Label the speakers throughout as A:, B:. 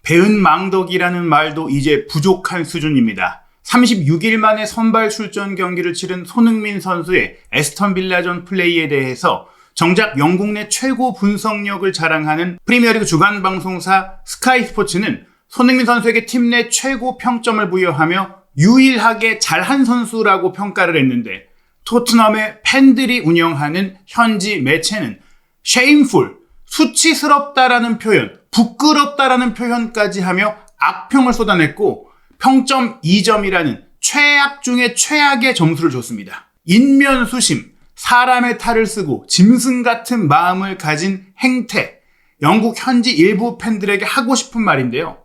A: 배은망덕이라는 말도 이제 부족한 수준입니다. 36일 만에 선발 출전 경기를 치른 손흥민 선수의 에스턴 빌라전 플레이에 대해서 정작 영국 내 최고 분석력을 자랑하는 프리미어리그 주간 방송사 스카이 스포츠는 손흥민 선수에게 팀 내 최고 평점을 부여하며 유일하게 잘한 선수라고 평가를 했는데, 토트넘의 팬들이 운영하는 현지 매체는 shameful, 수치스럽다라는 표현, 부끄럽다라는 표현까지 하며 악평을 쏟아냈고 평점 2점이라는 최악 중에 최악의 점수를 줬습니다. 인면수심, 사람의 탈을 쓰고 짐승 같은 마음을 가진 행태, 영국 현지 일부 팬들에게 하고 싶은 말인데요.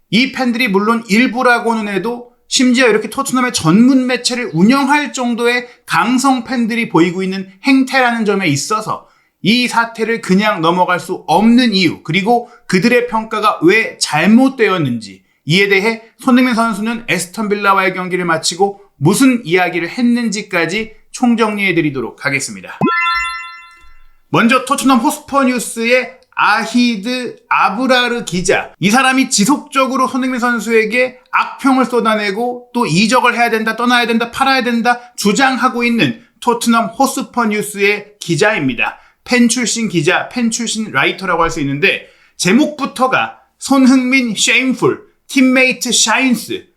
A: 이 팬들이 물론 일부라고는 해도 심지어 이렇게 토트넘의 전문 매체를 운영할 정도의 강성 팬들이 보이고 있는 행태라는 점에 있어서 이 사태를 그냥 넘어갈 수 없는 이유, 그리고 그들의 평가가 왜 잘못되었는지, 이에 대해 손흥민 선수는 에스턴 빌라와의 경기를 마치고 무슨 이야기를 했는지까지 총정리해드리도록 하겠습니다. 먼저 토트넘 호스퍼 뉴스의 아히드 아브라르 기자, 이 사람이 지속적으로 손흥민 선수에게 악평을 쏟아내고 또 이적을 해야 된다, 떠나야 된다, 팔아야 된다 주장하고 있는 토트넘 호스퍼 뉴스의 기자입니다. 팬 출신 기자, 팬 출신 라이터라고 할 수 있는데, 제목부터가 손흥민 shameful, 팀메이트 샤인스,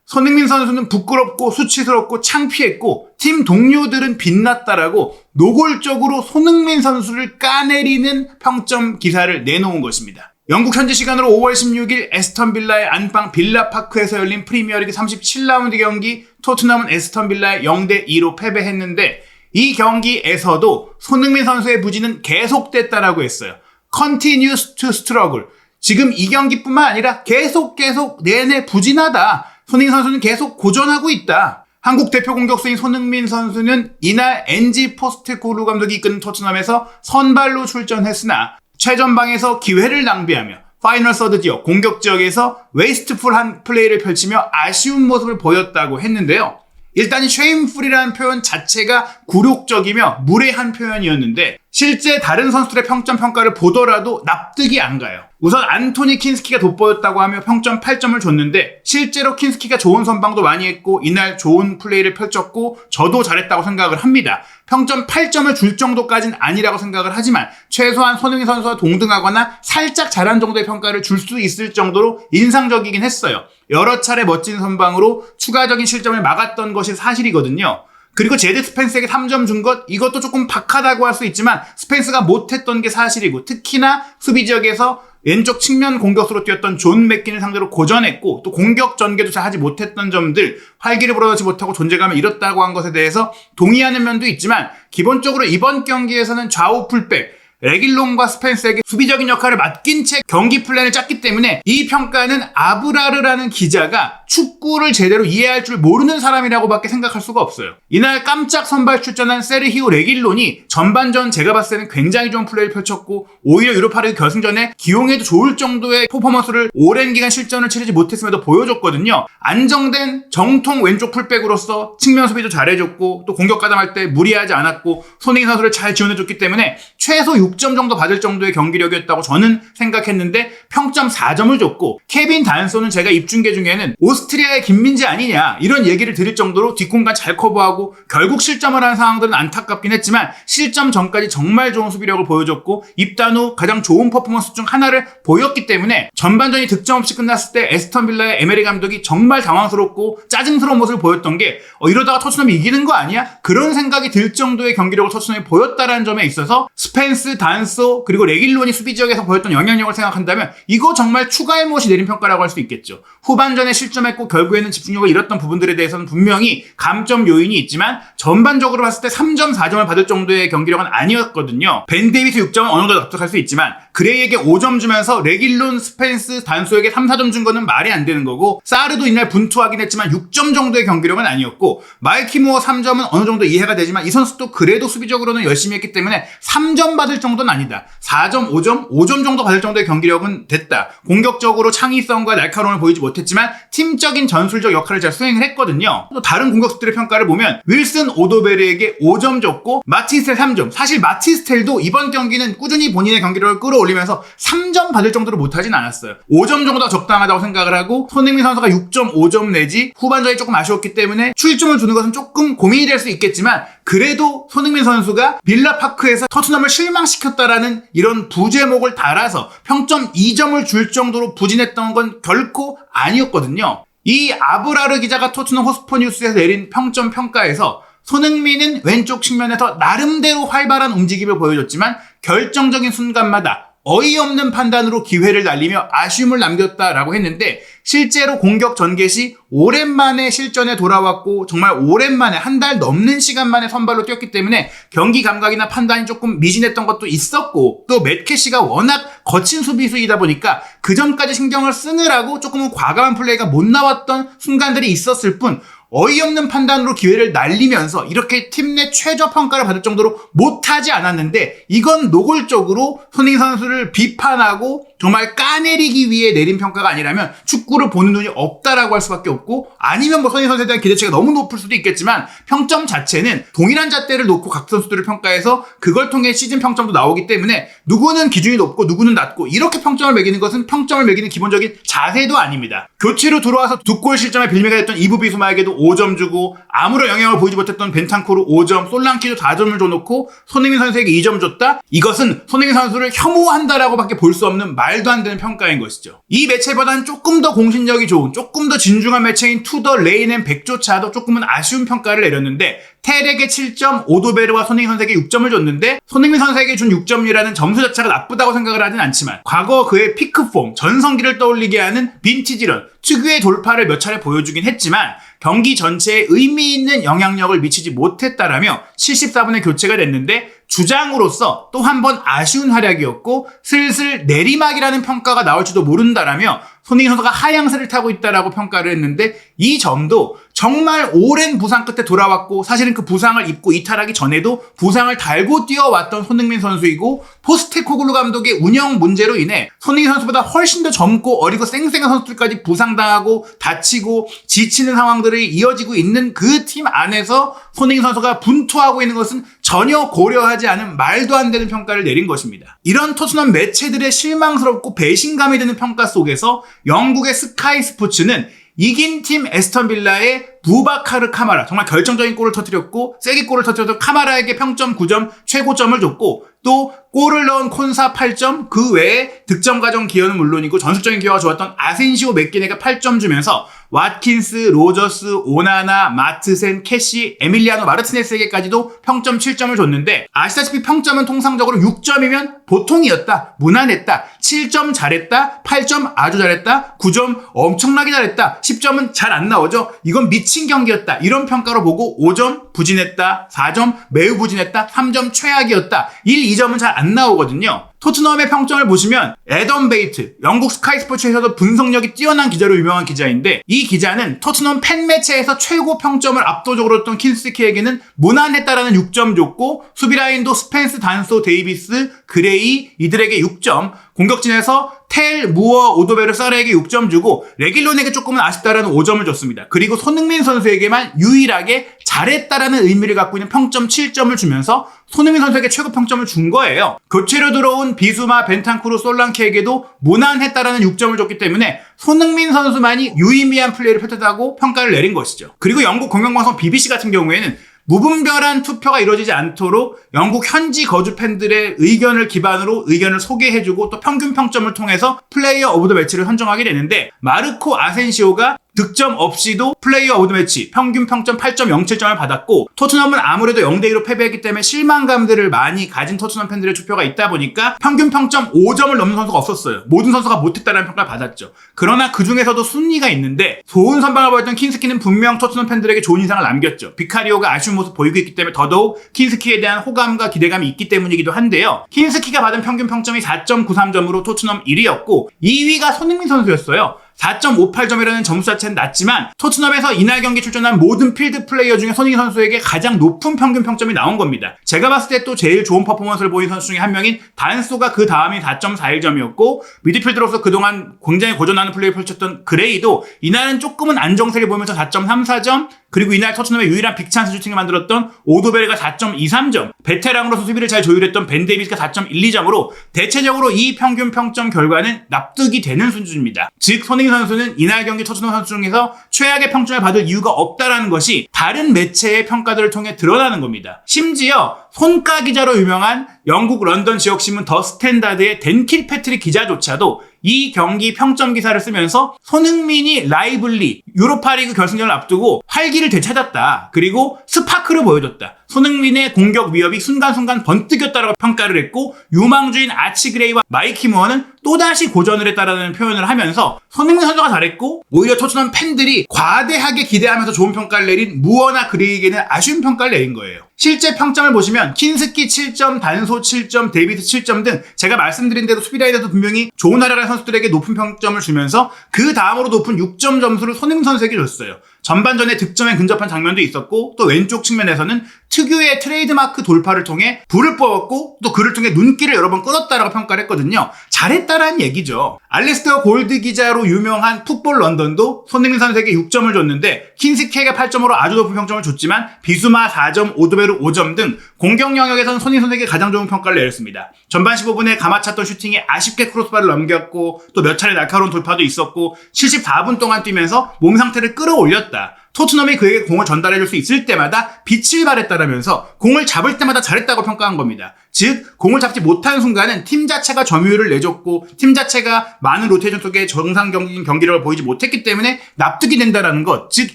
A: 손흥민 선수는 부끄럽고 수치스럽고 창피했고 팀 동료들은 빛났다라고 노골적으로 손흥민 선수를 까내리는 평점 기사를 내놓은 것입니다. 영국 현지 시간으로 5월 16일 에스턴 빌라의 안방 빌라파크에서 열린 프리미어리그 37라운드 경기, 토트넘은 에스턴 빌라에 0대2로 패배했는데, 이 경기에서도 손흥민 선수의 부진은 계속됐다라고 했어요. Continues to struggle. 지금 이 경기뿐만 아니라 계속 내내 부진하다. 손흥민 선수는 계속 고전하고 있다. 한국 대표 공격수인 손흥민 선수는 이날 NG 포스테코글루 감독이 이끄는 토트넘에서 선발로 출전했으나 최전방에서 기회를 낭비하며 파이널 서드 지역, 공격 지역에서 웨이스트풀한 플레이를 펼치며 아쉬운 모습을 보였다고 했는데요. 일단 이 쉐임풀이라는 표현 자체가 굴욕적이며 무례한 표현이었는데, 실제 다른 선수들의 평점 평가를 보더라도 납득이 안 가요. 우선 안토니 킨스키가 돋보였다고 하며 평점 8점을 줬는데, 실제로 킨스키가 좋은 선방도 많이 했고 이날 좋은 플레이를 펼쳤고 저도 잘했다고 생각을 합니다. 평점 8점을 줄 정도까지는 아니라고 생각을 하지만 최소한 손흥민 선수와 동등하거나 살짝 잘한 정도의 평가를 줄 수 있을 정도로 인상적이긴 했어요. 여러 차례 멋진 선방으로 추가적인 실점을 막았던 것이 사실이거든요. 그리고 제드 스펜스에게 3점 준 것, 이것도 조금 박하다고 할 수 있지만 스펜스가 못했던 게 사실이고, 특히나 수비 지역에서 왼쪽 측면 공격수로 뛰었던 존 맥킨을 상대로 고전했고 또 공격 전개조차 하지 못했던 점들, 활기를 불어넣지 못하고 존재감을 잃었다고 한 것에 대해서 동의하는 면도 있지만, 기본적으로 이번 경기에서는 좌우 풀백 레길론과 스펜스에게 수비적인 역할을 맡긴 채 경기 플랜을 짰기 때문에 이 평가는 아브라르라는 기자가 축구를 제대로 이해할 줄 모르는 사람이라고밖에 생각할 수가 없어요. 이날 깜짝 선발 출전한 세르히오 레길론이 전반전 제가 봤을 때는 굉장히 좋은 플레이를 펼쳤고 오히려 유로파리그 결승전에 기용해도 좋을 정도의 퍼포먼스를 오랜 기간 실전을 치르지 못했음에도 보여줬거든요. 안정된 정통 왼쪽 풀백으로서 측면 수비도 잘해줬고 또 공격 가담할 때 무리하지 않았고 손흥민 선수를 잘 지원해줬기 때문에 최소 6점 정도 받을 정도의 경기력이었다고 저는 생각했는데 평점 4점을 줬고, 케빈 단소는 제가 입중계 중에는 오스트리아의 김민재 아니냐 이런 얘기를 드릴 정도로 뒷공간 잘 커버하고 결국 실점을 하는 상황들은 안타깝긴 했지만 실점 전까지 정말 좋은 수비력을 보여줬고 입단 후 가장 좋은 퍼포먼스 중 하나를 보였기 때문에 전반전이 득점 없이 끝났을 때 에스턴 빌라의 에메리 감독이 정말 당황스럽고 짜증스러운 모습을 보였던 게 이러다가 토트넘이 이기는 거 아니야? 그런 생각이 들 정도의 경기력을 토트넘이 보였다는 점에 있어서 스펜스, 단소 그리고 레길론이 수비 지역에서 보였던 영향력을 생각한다면 이거 정말 추가할 무엇이 내린 평가라고 할 수 있겠죠. 후반전에 실점했고 결국에는 집중력을 잃었던 부분들에 대해서는 분명히 감점 요인이 있지만 전반적으로 봤을 때 3점, 4점을 받을 정도의 경기력은 아니었거든요. 벤 데이비스 6점은 어느 정도 납득할 수 있지만 그레이에게 5점 주면서 레길론, 스펜스, 단소에게 3, 4점 준 거는 말이 안 되는 거고, 사르도 이날 분투하긴 했지만 6점 정도의 경기력은 아니었고, 마이키모어 3점은 어느 정도 이해가 되지만 이 선수도 그래도 수비적으로는 열심히 했기 때문에 3점 받을 정도는 아니다. 4점, 5점 정도 받을 정도의 경기력은 됐다. 공격적으로 창의성과 날카로움을 보이지 못했지만 팀적인 전술적 역할을 잘 수행을 했거든요. 또 다른 공격수들의 평가를 보면 윌슨 오도베르에게 5점 줬고 마티스텔 3점. 사실 마티스텔도 이번 경기는 꾸준히 본인의 경기력을 끌어올린 끌어올리면서 3점 받을 정도로 못하진 않았어요. 5점 정도가 적당하다고 생각을 하고 손흥민 선수가 6.5점 내지 후반전이 조금 아쉬웠기 때문에 추이점을 주는 것은 조금 고민이 될 수 있겠지만 그래도 손흥민 선수가 빌라파크에서 토트넘을 실망시켰다라는 이런 부제목을 달아서 평점 2점을 줄 정도로 부진했던 건 결코 아니었거든요. 이 아브라르 기자가 토트넘 호스퍼 뉴스에서 내린 평점 평가에서 손흥민은 왼쪽 측면에서 나름대로 활발한 움직임을 보여줬지만 결정적인 순간마다 어이없는 판단으로 기회를 날리며 아쉬움을 남겼다라고 했는데 실제로 공격 전개 시 오랜만에 실전에 돌아왔고 정말 오랜만에 한 달 넘는 시간 만에 선발로 뛰었기 때문에 경기 감각이나 판단이 조금 미진했던 것도 있었고 또 맷캐시가 워낙 거친 수비수이다 보니까 그 점까지 신경을 쓰느라고 조금은 과감한 플레이가 못 나왔던 순간들이 있었을 뿐 어이없는 판단으로 기회를 날리면서 이렇게 팀 내 최저 평가를 받을 정도로 못하지 않았는데 이건 노골적으로 손흥민 선수를 비판하고 정말 까내리기 위해 내린 평가가 아니라면 축구를 보는 눈이 없다라고 할 수밖에 없고 아니면 뭐 손흥민 선수에 대한 기대치가 너무 높을 수도 있겠지만 평점 자체는 동일한 잣대를 놓고 각 선수들을 평가해서 그걸 통해 시즌 평점도 나오기 때문에 누구는 기준이 높고 누구는 낮고 이렇게 평점을 매기는 것은 평점을 매기는 기본적인 자세도 아닙니다. 교체로 들어와서 두 골 실점에 빌미가 됐던 이브 비수마에게도 5점 주고 아무런 영향을 보이지 못했던 벤탄쿠르 5점, 솔랑키도 4점을 줘놓고 손흥민 선수에게 2점 줬다? 이것은 손흥민 선수를 혐오한다라고밖에 볼 수 없는 말도 안 되는 평가인 것이죠. 이 매체보다는 조금 더 공신력이 좋은, 조금 더 진중한 매체인 투더 레인 앤 백조차도 조금은 아쉬운 평가를 내렸는데 테렉에 7점, 오도베르와 손흥민 선수에게 6점을 줬는데 손흥민 선수에게 준 6점이라는 점수 자체가 나쁘다고 생각을 하진 않지만 과거 그의 피크폼, 전성기를 떠올리게 하는 빈티지런, 특유의 돌파를 몇 차례 보여주긴 했지만 경기 전체에 의미 있는 영향력을 미치지 못했다라며 74분에 교체가 됐는데 주장으로서 또 한 번 아쉬운 활약이었고 슬슬 내리막이라는 평가가 나올지도 모른다라며 손흥민 선수가 하향세를 타고 있다라고 평가를 했는데 이 점도 정말 오랜 부상 끝에 돌아왔고 사실은 그 부상을 입고 이탈하기 전에도 부상을 달고 뛰어왔던 손흥민 선수이고 포스테코글루 감독의 운영 문제로 인해 손흥민 선수보다 훨씬 더 젊고 어리고 쌩쌩한 선수들까지 부상당하고 다치고 지치는 상황들이 이어지고 있는 그 팀 안에서 손흥민 선수가 분투하고 있는 것은 전혀 고려하지 않은 말도 안 되는 평가를 내린 것입니다. 이런 토트넘 매체들의 실망스럽고 배신감이 드는 평가 속에서 영국의 스카이 스포츠는 이긴 팀 에스턴 빌라의 부바카르 카마라, 정말 결정적인 골을 터뜨렸고 세게 골을 터뜨려서 카마라에게 평점 9점 최고점을 줬고 또 골을 넣은 콘사 8점, 그 외에 득점 과정 기여는 물론이고 전술적인 기여가 좋았던 아센시오 맥기네가 8점 주면서 왓킨스, 로저스, 오나나, 마트센, 캐시, 에밀리아노 마르티네스에게까지도 평점 7점을 줬는데 아시다시피 평점은 통상적으로 6점이면 보통이었다, 무난했다, 7점 잘했다, 8점 아주 잘했다, 9점 엄청나게 잘했다, 10점은 잘 안 나오죠. 이건 미친 경기였다, 이런 평가로 보고 5점 부진했다, 4점 매우 부진했다, 3점 최악이었다, 1, 2점은 잘 안 나오거든요. 토트넘의 평점을 보시면 애덤 베이트, 영국 스카이 스포츠에서도 분석력이 뛰어난 기자로 유명한 기자인데 이 기자는 토트넘 팬매체에서 최고 평점을 압도적으로 줬던 킨스키에게는 무난했다라는 6점 줬고 수비라인도 스펜스, 단소, 데이비스, 그레이 이들에게 6점, 공격진에서 텔, 무어, 오도베르, 사레에게 6점 주고 레길론에게 조금은 아쉽다라는 5점을 줬습니다. 그리고 손흥민 선수에게만 유일하게 잘했다라는 의미를 갖고 있는 평점 7점을 주면서 손흥민 선수에게 최고 평점을 준 거예요. 교체로 들어온 비수마, 벤탄쿠르, 솔랑케에게도 무난했다라는 6점을 줬기 때문에 손흥민 선수만이 유의미한 플레이를 펼쳤다고 평가를 내린 것이죠. 그리고 영국 공영방송 BBC 같은 경우에는 무분별한 투표가 이루어지지 않도록 영국 현지 거주 팬들의 의견을 기반으로 의견을 소개해주고 또 평균 평점을 통해서 플레이어 오브 더 매치를 선정하게 되는데 마르코 아센시오가 득점 없이도 플레이어 오브 더 매치 평균 평점 8.07점을 받았고 토트넘은 아무래도 0대2로 패배했기 때문에 실망감들을 많이 가진 토트넘 팬들의 투표가 있다 보니까 평균 평점 5점을 넘는 선수가 없었어요. 모든 선수가 못했다는 평가를 받았죠. 그러나 그 중에서도 순위가 있는데 좋은 선방을 보였던 킨스키는 분명 토트넘 팬들에게 좋은 인상을 남겼죠. 비카리오가 아쉬운 모습 보이고 있기 때문에 더더욱 킨스키에 대한 호감과 기대감이 있기 때문이기도 한데요. 킨스키가 받은 평균 평점이 4.93점으로 토트넘 1위였고 2위가 손흥민 선수였어요. 4.58점이라는 점수 자체는 낮지만 토트넘에서 이날 경기 출전한 모든 필드 플레이어 중에 손흥민 선수에게 가장 높은 평균 평점이 나온 겁니다. 제가 봤을 때 또 제일 좋은 퍼포먼스를 보인 선수 중에 한 명인 단소가 그 다음이 4.41점이었고 미드필더로서 그동안 굉장히 고전하는 플레이를 펼쳤던 그레이도 이날은 조금은 안정세를 보이면서 4.34점, 그리고 이날 토트넘의 유일한 빅찬스 슈팅을 만들었던 오도베르가 4.23점, 베테랑으로서 수비를 잘 조율했던 벤 데이비스가 4.12점으로 대체적으로 이 평균 평점 결과는 납득이 되는 수준입니다. 즉 손흥민 선수는 이날 경기 토트넘 선수 중에서 최악의 평점을 받을 이유가 없다라는 것이 다른 매체의 평가들을 통해 드러나는 겁니다. 심지어 손가 기자로 유명한 영국 런던 지역신문 더 스탠다드의 댄 킬패트릭 기자조차도 이 경기 평점 기사를 쓰면서 손흥민이 라이블리 유로파리그 결승전을 앞두고 활기를 되찾았다. 그리고 스파크를 보여줬다. 손흥민의 공격 위협이 순간순간 번뜩였다라고 평가를 했고 유망주인 아치 그레이와 마이키 무어는 또다시 고전을 했다라는 표현을 하면서 손흥민 선수가 잘했고 오히려 토트넘 팬들이 과대하게 기대하면서 좋은 평가를 내린 무어나 그레이에게는 아쉬운 평가를 내린 거예요. 실제 평점을 보시면 킨스키 7점, 단소 7점, 데이비스 7점 등 제가 말씀드린 대로 수비라인에서 분명히 좋은 활약을 선수들에게 높은 평점을 주면서 그 다음으로 높은 6점 점수를 손흥민 선수에게 줬어요. 전반전에 득점에 근접한 장면도 있었고 또 왼쪽 측면에서는 특유의 트레이드마크 돌파를 통해 불을 뽑았고 또 그를 통해 눈길을 여러 번 끌었다라고 평가를 했거든요. 잘했다라는 얘기죠. 알리스터 골드 기자로 유명한 풋볼 런던도 손흥민 선수에게 6점을 줬는데 킨스키에게 8점으로 아주 높은 평점을 줬지만 비수마 4점, 오드베르 5점 등 공격 영역에서는 손흥민 선수에게 가장 좋은 평가를 내렸습니다. 전반 15분에 감아찼던 슈팅이 아쉽게 크로스바를 넘겼고 또 몇 차례 날카로운 돌파도 있었고 74분 동안 뛰면서 몸 상태를 끌어올렸다. 토트넘이 그에게 공을 전달해줄 수 있을 때마다 빛을 발했다라면서 공을 잡을 때마다 잘했다고 평가한 겁니다. 즉 공을 잡지 못하는 순간은 팀 자체가 점유율을 내줬고 팀 자체가 많은 로테이션 속에 정상적인 경기력을 보이지 못했기 때문에 납득이 된다라는 것, 즉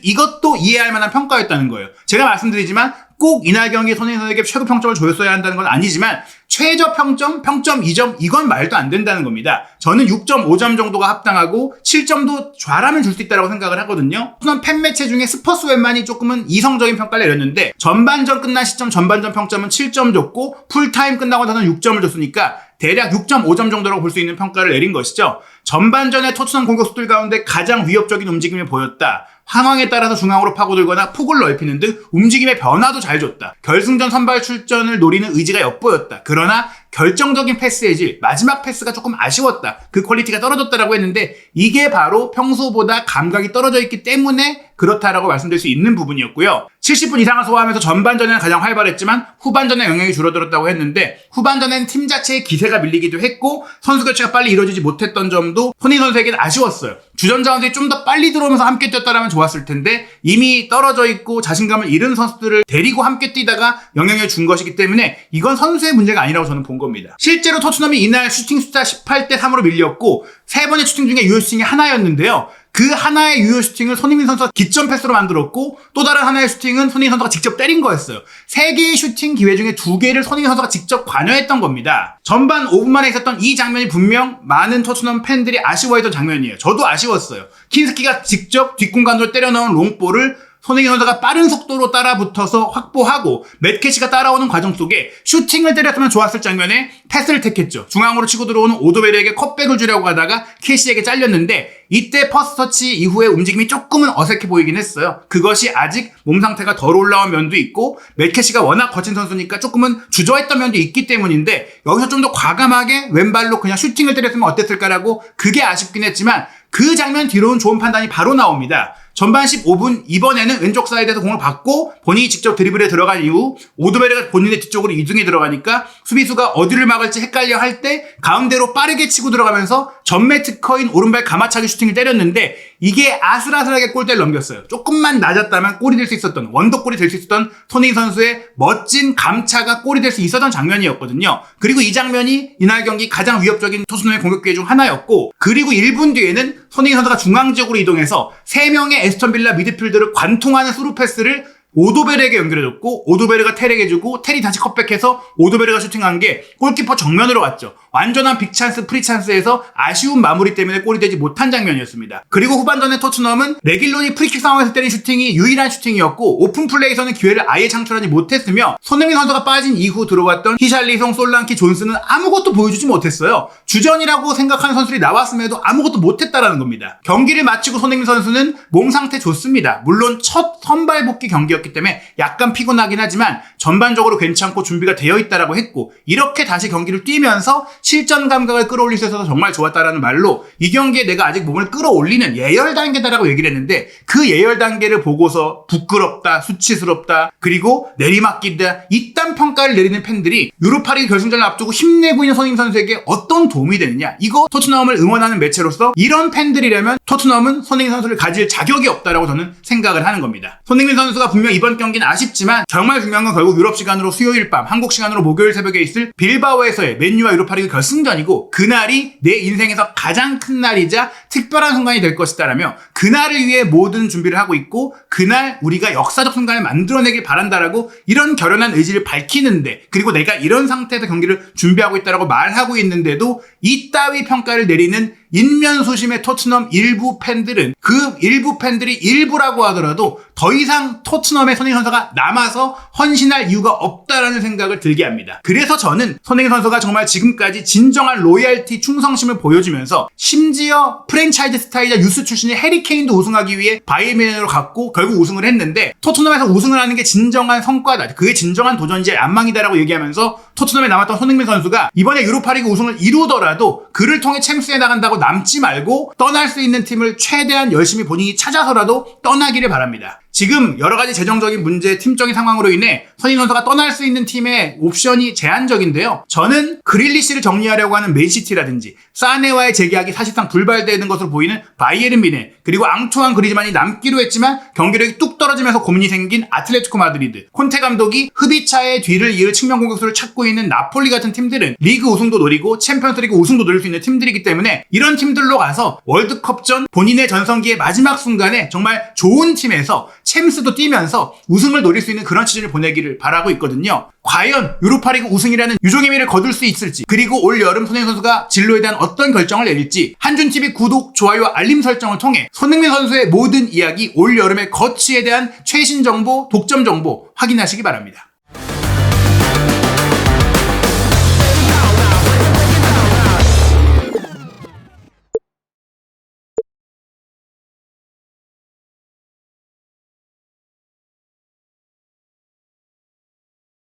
A: 이것도 이해할 만한 평가였다는 거예요. 제가 말씀드리지만 꼭 이날 경기에 손흥민 선수에게 최고 평점을 줬어야 한다는 건 아니지만 최저 평점, 평점 2점 이건 말도 안 된다는 겁니다. 저는 6.5점 정도가 합당하고 7점도 잘하면 줄 수 있다고 생각을 하거든요. 토트넘 팬매체 중에 스퍼스 웬만이 조금은 이성적인 평가를 내렸는데 전반전 끝난 시점 전반전 평점은 7점 줬고 풀타임 끝나고 나서는 6점을 줬으니까 대략 6.5점 정도라고 볼 수 있는 평가를 내린 것이죠. 전반전에 토트넘 공격수들 가운데 가장 위협적인 움직임을 보였다. 상황에 따라서 중앙으로 파고들거나 폭을 넓히는 등 움직임의 변화도 잘 줬다. 결승전 선발 출전을 노리는 의지가 엿보였다. 그러나 결정적인 패스의 질, 마지막 패스가 조금 아쉬웠다. 그 퀄리티가 떨어졌다라고 했는데 이게 바로 평소보다 감각이 떨어져 있기 때문에 그렇다라고 말씀드릴 수 있는 부분이었고요. 70분 이상을 소화하면서 전반전에는 가장 활발했지만 후반전에 영향이 줄어들었다고 했는데 후반전에는 팀 자체의 기세가 밀리기도 했고 선수 교체가 빨리 이루어지지 못했던 점도 손흥민 선수에게는 아쉬웠어요. 주전자원들이 좀 더 빨리 들어오면서 함께 뛰었다면 좋았을 텐데 이미 떨어져 있고 자신감을 잃은 선수들을 데리고 함께 뛰다가 영향을 준 것이기 때문에 이건 선수의 문제가 아니라고 저는 본 겁니다. 실제로 토트넘이 이날 슈팅 숫자 18대 3으로 밀렸고 3번의 슈팅 중에 유효 슈팅이 하나였는데요. 그 하나의 유효 슈팅을 손흥민 선수가 기점 패스로 만들었고 또 다른 하나의 슈팅은 손흥민 선수가 직접 때린 거였어요. 3개의 슈팅 기회 중에 2개를 손흥민 선수가 직접 관여했던 겁니다. 전반 5분 만에 있었던 이 장면이 분명 많은 토트넘 팬들이 아쉬워했던 장면이에요. 저도 아쉬웠어요. 킨스키가 직접 뒷공간으로 때려 넣은 롱볼을 손흥민 선수가 빠른 속도로 따라붙어서 확보하고 맷캐시가 따라오는 과정 속에 슈팅을 때렸으면 좋았을 장면에 패스를 택했죠. 중앙으로 치고 들어오는 오도베르에게 컷백을 주려고 하다가 캐시에게 잘렸는데 이때 퍼스트 터치 이후에 움직임이 조금은 어색해 보이긴 했어요. 그것이 아직 몸 상태가 덜 올라온 면도 있고 맷캐시가 워낙 거친 선수니까 조금은 주저했던 면도 있기 때문인데 여기서 좀 더 과감하게 왼발로 그냥 슈팅을 때렸으면 어땠을까라고 그게 아쉽긴 했지만 그 장면 뒤로는 좋은 판단이 바로 나옵니다. 전반 15분 이번에는 왼쪽 사이드에서 공을 받고 본인이 직접 드리블에 들어간 이후 오드베르가 본인의 뒤쪽으로 이중에 들어가니까 수비수가 어디를 막을지 헷갈려 할 때 가운데로 빠르게 치고 들어가면서 전매 특허인 오른발 가마차기 슈팅을 때렸는데 이게 아슬아슬하게 골대를 넘겼어요. 조금만 낮았다면 골이 될 수 있었던 원더골이 될 수 있었던 손흥민 선수의 멋진 감차가 골이 될 수 있었던 장면이었거든요. 그리고 이 장면이 이날 경기 가장 위협적인 토트넘의 공격 기회 중 하나였고 그리고 1분 뒤에는 손흥민 선수가 중앙 지역으로 이동해서 3명의 에스턴 빌라 미드필더를 관통하는 스루 패스를 오도베르에게 연결해줬고 오도베르가 테리에게 주고 테리 다시 컷백해서 오도베르가 슈팅한 게 골키퍼 정면으로 갔죠. 완전한 빅찬스 프리찬스에서 아쉬운 마무리 때문에 골이 되지 못한 장면이었습니다. 그리고 후반전에 토트넘은 레길론이 프리킥 상황에서 때린 슈팅이 유일한 슈팅이었고 오픈 플레이에서는 기회를 아예 창출하지 못했으며 손흥민 선수가 빠진 이후 들어왔던 히샬리송, 솔랑키, 존스는 아무것도 보여주지 못했어요. 주전이라고 생각하는 선수들이 나왔음에도 아무것도 못했다라는 겁니다. 경기를 마치고 손흥민 선수는 몸 상태 좋습니다. 물론 첫 선발 복귀 경기였기 경기였기 때문에 약간 피곤하긴 하지만 전반적으로 괜찮고 준비가 되어 있다라고 했고, 이렇게 다시 경기를 뛰면서 실전 감각을 끌어올릴 수 있어서 정말 좋았다라는 말로 이 경기에 내가 아직 몸을 끌어올리는 예열 단계다라고 얘기를 했는데, 그 예열 단계를 보고서 부끄럽다, 수치스럽다, 그리고 내리막기다 이딴 평가를 내리는 팬들이 유로파리그 결승전을 앞두고 힘내고 있는 손흥민 선수에게 어떤 도움이 되느냐. 이거 토트넘을 응원하는 매체로서 이런 팬들이라면 토트넘은 손흥민 선수를 가질 자격이 없다라고 저는 생각을 하는 겁니다. 손흥민 선수가 분명 이번 경기는 아쉽지만 정말 중요한 건 결국 유럽 시간으로 수요일 밤, 한국 시간으로 목요일 새벽에 있을 빌바오에서의 맨유와 유로파리그 결승전이고, 그날이 내 인생에서 가장 큰 날이자 특별한 순간이 될 것이다라며 그날을 위해 모든 준비를 하고 있고, 그날 우리가 역사적 순간을 만들어내길 바란다라고 이런 결연한 의지를 밝히는데, 그리고 내가 이런 상태에서 경기를 준비하고 있다라고 말하고 있는데도 이따위 평가를 내리는 인면소심의 토트넘 일부 팬들은, 그 일부 팬들이 일부라고 하더라도 더 이상 토트넘의 손흥민 선수가 남아서 헌신할 이유가 없다라는 생각을 들게 합니다. 그래서 저는 손흥민 선수가 정말 지금까지 진정한 로열티 충성심을 보여주면서, 심지어 프랜차이즈 스타이자 유스 출신의 해리 케인도 우승하기 위해 바이에른으로 갔고 결국 우승을 했는데, 토트넘에서 우승을 하는 게 진정한 성과다, 그게 진정한 도전이자 안망이다라고 얘기하면서 토트넘에 남았던 손흥민 선수가 이번에 유로파리그 우승을 이루더라도 그를 통해 챔스에 나간다고 남지 말고 떠날 수 있는 팀을 최대한 열심히 본인이 찾아서라도 떠나기를 바랍니다. 지금 여러가지 재정적인 문제, 팀적인 상황으로 인해 손흥민 선수가 떠날 수 있는 팀의 옵션이 제한적인데요. 저는 그릴리시를 정리하려고 하는 맨시티라든지 사네와의 재계약이 사실상 불발되는 것으로 보이는 바이에른 뮌헨, 그리고 앙투안 그리즈만이 남기로 했지만 경기력이 뚝 떨어지면서 고민이 생긴 아틀레티코 마드리드, 콘테 감독이 흡이차의 뒤를 이을 측면 공격수를 찾고 있는 나폴리 같은 팀들은 리그 우승도 노리고 챔피언스리그 우승도 노릴 수 있는 팀들이기 때문에, 이런 팀들로 가서 월드컵전 본인의 전성기의 마지막 순간에 정말 좋은 팀에서 챔스도 뛰면서 우승을 노릴 수 있는 그런 시즌을 보내기를 바라고 있거든요. 과연 유로파리그 우승이라는 유종의 미를 거둘 수 있을지, 그리고 올 여름 손흥민 선수가 진로에 대한 어떤 결정을 내릴지, 한준TV 구독, 좋아요와 알림 설정을 통해 손흥민 선수의 모든 이야기, 올 여름의 거치에 대한 최신 정보, 독점 정보 확인하시기 바랍니다.